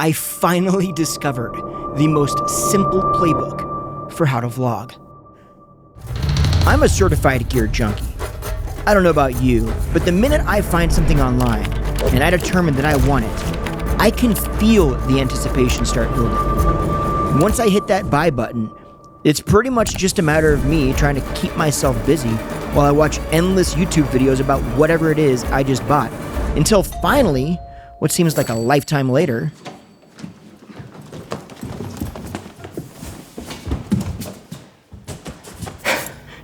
I finally discovered the most simple playbook for how to vlog. I'm a certified gear junkie. I don't know about you, but the minute I find something online and I determine that I want it, I can feel the anticipation start building. Once I hit that buy button, it's pretty much just a matter of me trying to keep myself busy while I watch endless YouTube videos about whatever it is I just bought. Until finally, what seems like a lifetime later,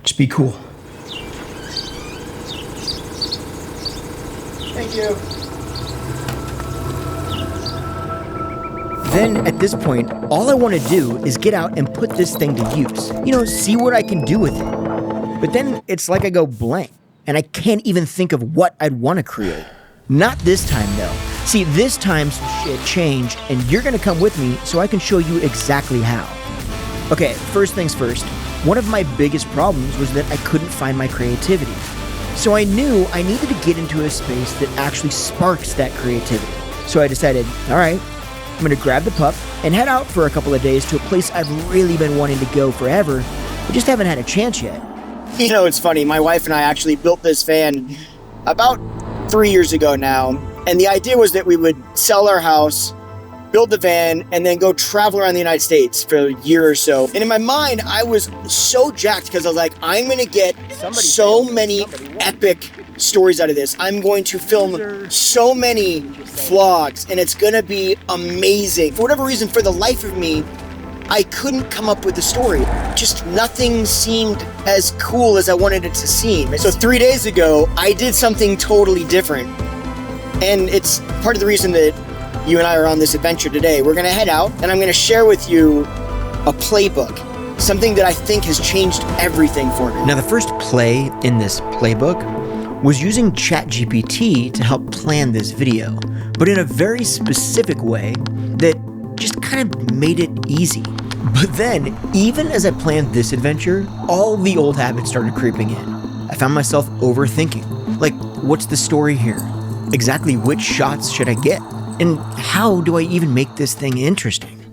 just be cool. Thank you. Then, at this point, all I want to do is get out and put this thing to use. See what I can do with it. But then it's like I go blank, and I can't even think of what I'd want to create. Not this time, though. See, this time some shit changed, and you're going to come with me so I can show you exactly how. Okay, first things first. One of my biggest problems was that I couldn't find my creativity. So I knew I needed to get into a space that actually sparks that creativity. So I decided, all right, I'm going to grab the pup and head out for a couple of days to a place I've really been wanting to go forever, but just haven't had a chance yet. It's funny. My wife and I actually built this van about 3 years ago now, and the idea was that we would sell our house, build the van, and then go travel around the United States for a year or so. And in my mind, I was so jacked because I was like, I'm going to get so many epic stories out of this. I'm going to film so many vlogs, and it's going to be amazing. For whatever reason, for the life of me, I couldn't come up with a story. Just nothing seemed as cool as I wanted it to seem. So 3 days ago, I did something totally different. And it's part of the reason that you and I are on this adventure today. We're gonna head out, and I'm gonna share with you a playbook, something that I think has changed everything for me. Now, the first play in this playbook was using ChatGPT to help plan this video, but in a very specific way that just kind of made it easy. But then, even as I planned this adventure, all the old habits started creeping in. I found myself overthinking. Like, what's the story here? Exactly which shots should I get? And how do I even make this thing interesting?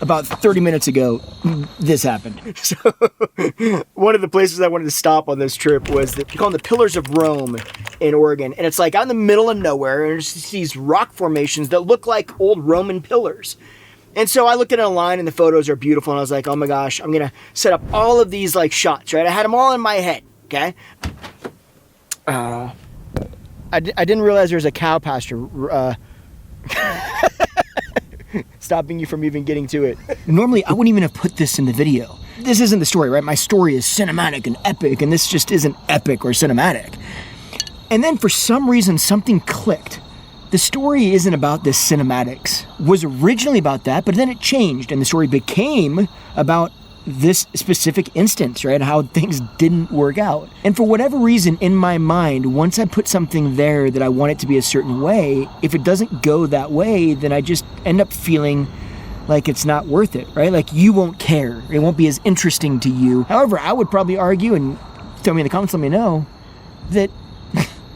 About 30 minutes ago, this happened. So, one of the places I wanted to stop on this trip was called the Pillars of Rome in Oregon. And it's like out in the middle of nowhere, and there's just these rock formations that look like old Roman pillars. And so I looked at it online, and the photos are beautiful, and I was like, oh my gosh, I'm gonna set up all of these like shots, right? I had them all in my head, okay? I didn't realize there was a cow pasture stopping you from even getting to it. Normally, I wouldn't even have put this in the video. This isn't the story, right? My story is cinematic and epic, and this just isn't epic or cinematic. And then for some reason, something clicked. The story isn't about the cinematics. It was originally about that, but then it changed, and the story became about this specific instance, right? How things didn't work out. And for whatever reason, in my mind, once I put something there that I want it to be a certain way, if it doesn't go that way, then I just end up feeling like it's not worth it, right? Like you won't care. It won't be as interesting to you. However, I would probably argue, and tell me in the comments, let me know, that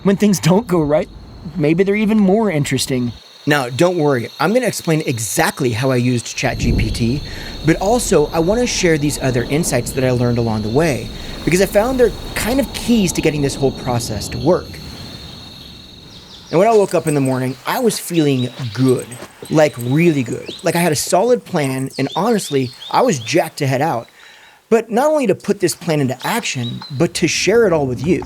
when things don't go right, maybe they're even more interesting. Now, don't worry, I'm going to explain exactly how I used ChatGPT, but also I want to share these other insights that I learned along the way, because I found they're kind of keys to getting this whole process to work. And when I woke up in the morning, I was feeling good, like really good. Like I had a solid plan, and honestly, I was jacked to head out. But not only to put this plan into action, but to share it all with you.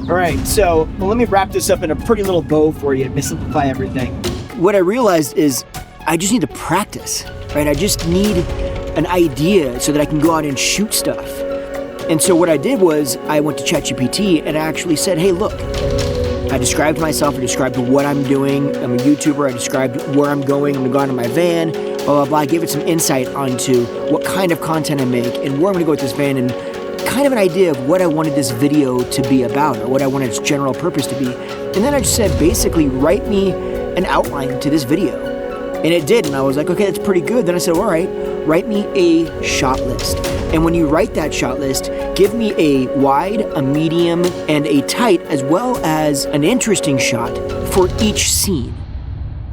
All right, so let me wrap this up in a pretty little bow for you to simplify everything. What I realized is I just need to practice, right? I just need an idea so that I can go out and shoot stuff. And so what I did was I went to ChatGPT and I actually said, hey, look, I described myself, I described what I'm doing. I'm a YouTuber, I described where I'm going, I'm gonna go out in my van, blah, blah, blah. I gave it some insight onto what kind of content I make and where I'm gonna go with this van, and kind of an idea of what I wanted this video to be about, or what I wanted its general purpose to be. And then I just said, basically, write me an outline to this video. And it did, and I was like, okay, that's pretty good. Then I said, all right, write me a shot list. And when you write that shot list, give me a wide, a medium, and a tight, as well as an interesting shot for each scene.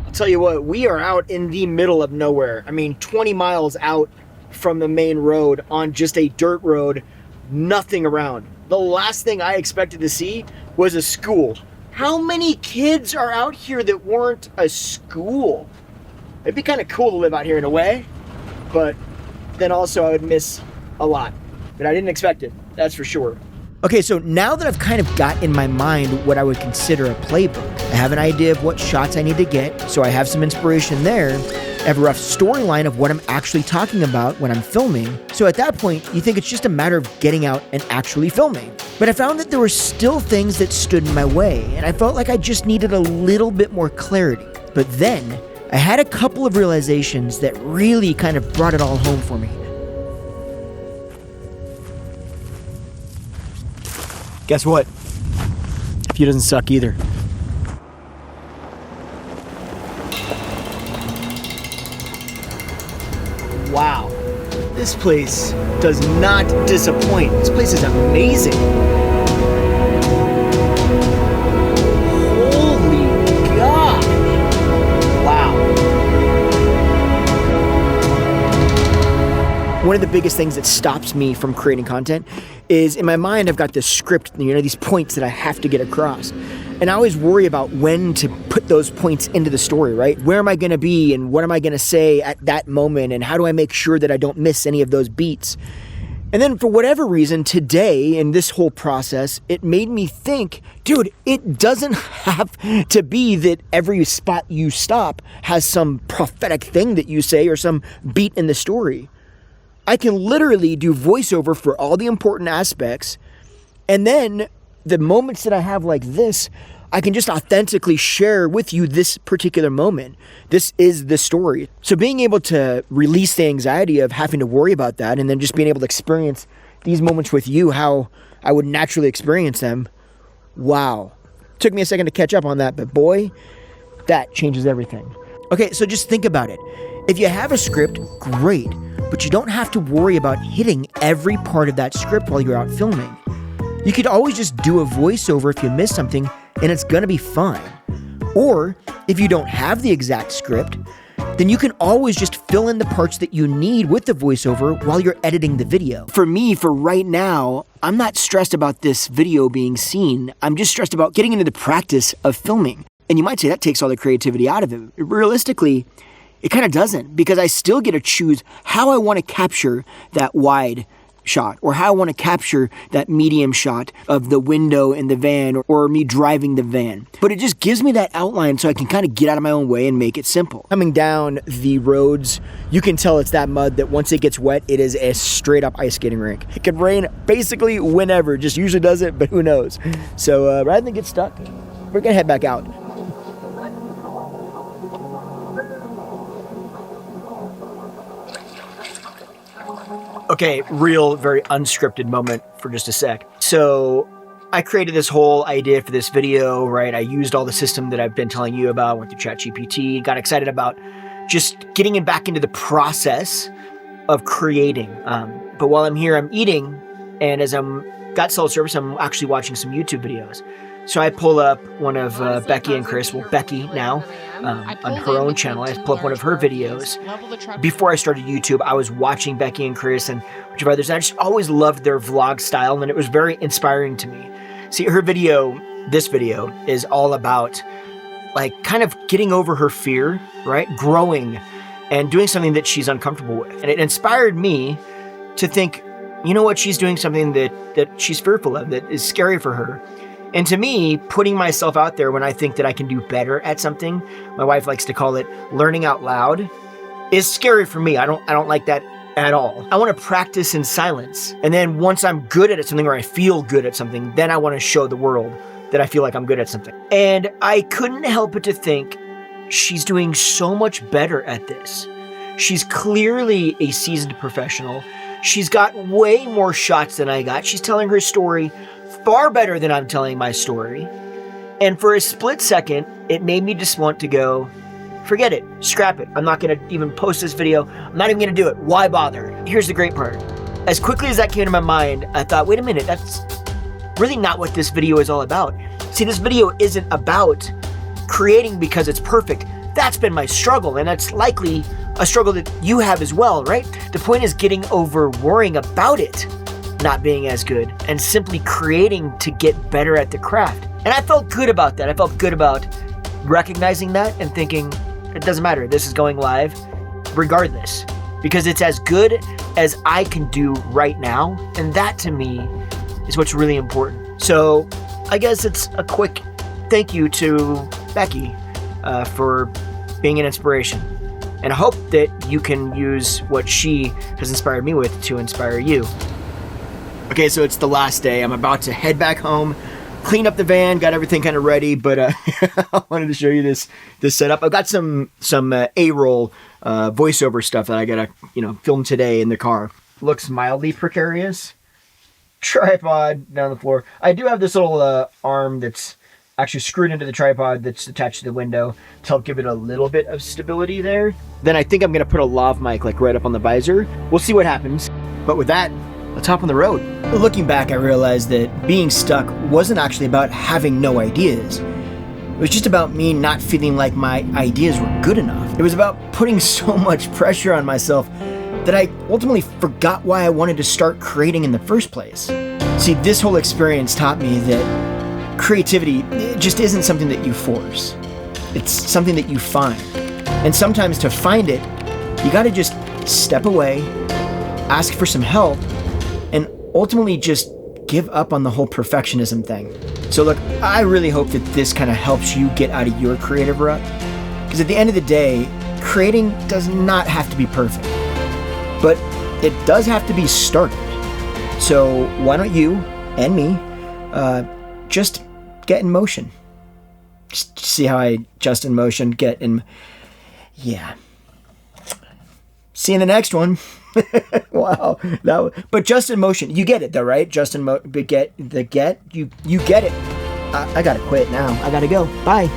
I'll tell you what, we are out in the middle of nowhere. I mean, 20 miles out from the main road on just a dirt road, nothing around. The last thing I expected to see was a school. How many kids are out here that weren't a school? It'd be kind of cool to live out here in a way, but then also I would miss a lot. But I didn't expect it, that's for sure. Okay, so now that I've kind of got in my mind what I would consider a playbook, I have an idea of what shots I need to get, so I have some inspiration there. I have a rough storyline of what I'm actually talking about when I'm filming. So at that point, you think it's just a matter of getting out and actually filming. But I found that there were still things that stood in my way, and I felt like I just needed a little bit more clarity. But then, I had a couple of realizations that really kind of brought it all home for me. Guess what? A few doesn't suck either. Wow, this place does not disappoint. This place is amazing. Holy God. Wow. One of the biggest things that stops me from creating content is in my mind, I've got this script, these points that I have to get across. And I always worry about when to put those points into the story, right? Where am I going to be and what am I going to say at that moment? And how do I make sure that I don't miss any of those beats? And then for whatever reason, today in this whole process, it made me think, dude, it doesn't have to be that every spot you stop has some prophetic thing that you say or some beat in the story. I can literally do voiceover for all the important aspects, and then the moments that I have like this, I can just authentically share with you this particular moment. This is the story. So being able to release the anxiety of having to worry about that and then just being able to experience these moments with you, how I would naturally experience them. Wow. Took me a second to catch up on that, but boy, that changes everything. Okay, so just think about it. If you have a script, great, but you don't have to worry about hitting every part of that script while you're out filming. You could always just do a voiceover if you miss something, and it's gonna be fine. Or, if you don't have the exact script, then you can always just fill in the parts that you need with the voiceover while you're editing the video. For me, for right now, I'm not stressed about this video being seen. I'm just stressed about getting into the practice of filming. And you might say that takes all the creativity out of it. Realistically, it kind of doesn't, because I still get to choose how I want to capture that wide shot, or how I want to capture that medium shot of the window in the van, or me driving the van. But it just gives me that outline so I can kind of get out of my own way and make it simple. Coming down the roads, you can tell it's that mud that once it gets wet, it is a straight up ice skating rink. It can rain basically whenever, just usually does it, but who knows. So rather than get stuck, we're gonna head back out. Okay, real, very unscripted moment for just a sec. So I created this whole idea for this video, right? I used all the system that I've been telling you about, went to ChatGPT, got excited about just getting back into the process of creating. But while I'm here, I'm eating, and as I'm got cell service, I'm actually watching some YouTube videos. So I pull up one of Becky and Chris, well, Becky now, on her own channel. I pull up one of her videos. Before I started YouTube, I was watching Becky and Chris and a bunch of others, and I just always loved their vlog style, and it was very inspiring to me. See, her video, this video, is all about like kind of getting over her fear, right? Growing and doing something that she's uncomfortable with. And it inspired me to think, you know what, she's doing something that she's fearful of, that is scary for her. And to me, putting myself out there when I think that I can do better at something, my wife likes to call it learning out loud, is scary for me. I don't like that at all. I want to practice in silence. And then once I'm good at something, or I feel good at something, then I want to show the world that I feel like I'm good at something. And I couldn't help but to think, she's doing so much better at this. She's clearly a seasoned professional. She's got way more shots than I got. She's telling her story far better than I'm telling my story. And for a split second, it made me just want to go, forget it, scrap it. I'm not gonna even post this video. I'm not even gonna do it. Why bother? Here's the great part. As quickly as that came to my mind, I thought, wait a minute, that's really not what this video is all about. See, this video isn't about creating because it's perfect. That's been my struggle, and that's likely a struggle that you have as well, right? The point is getting over worrying about it not being as good and simply creating to get better at the craft. And I felt good about that. I felt good about recognizing that and thinking, it doesn't matter, this is going live regardless, because it's as good as I can do right now, and that to me is what's really important. So I guess it's a quick thank you to Becky for being an inspiration, and I hope that you can use what she has inspired me with to inspire you. Okay, so it's the last day. I'm about to head back home, clean up the van, got everything kind of ready, but I wanted to show you this setup. I've got some A-roll voiceover stuff that I gotta film today in the car. Looks mildly precarious. Tripod down the floor. I do have this little arm that's actually screwed into the tripod that's attached to the window to help give it a little bit of stability there. Then I think I'm gonna put a lav mic like right up on the visor. We'll see what happens. But with that, let's hop on the road. Looking back, I realized that being stuck wasn't actually about having no ideas. It was just about me not feeling like my ideas were good enough. It was about putting so much pressure on myself that I ultimately forgot why I wanted to start creating in the first place. See, this whole experience taught me that creativity just isn't something that you force. It's something that you find. And sometimes to find it, you gotta just step away, ask for some help, and ultimately just give up on the whole perfectionism thing. So look, I really hope that this kind of helps you get out of your creative rut. Because at the end of the day, creating does not have to be perfect, but it does have to be started. So why don't you and me just get in motion? Just see how I just in motion, get in. Yeah. See you in the next one. Wow. But just in motion. You get it though, right? Just in motion. You get it. I gotta quit now. I gotta go. Bye.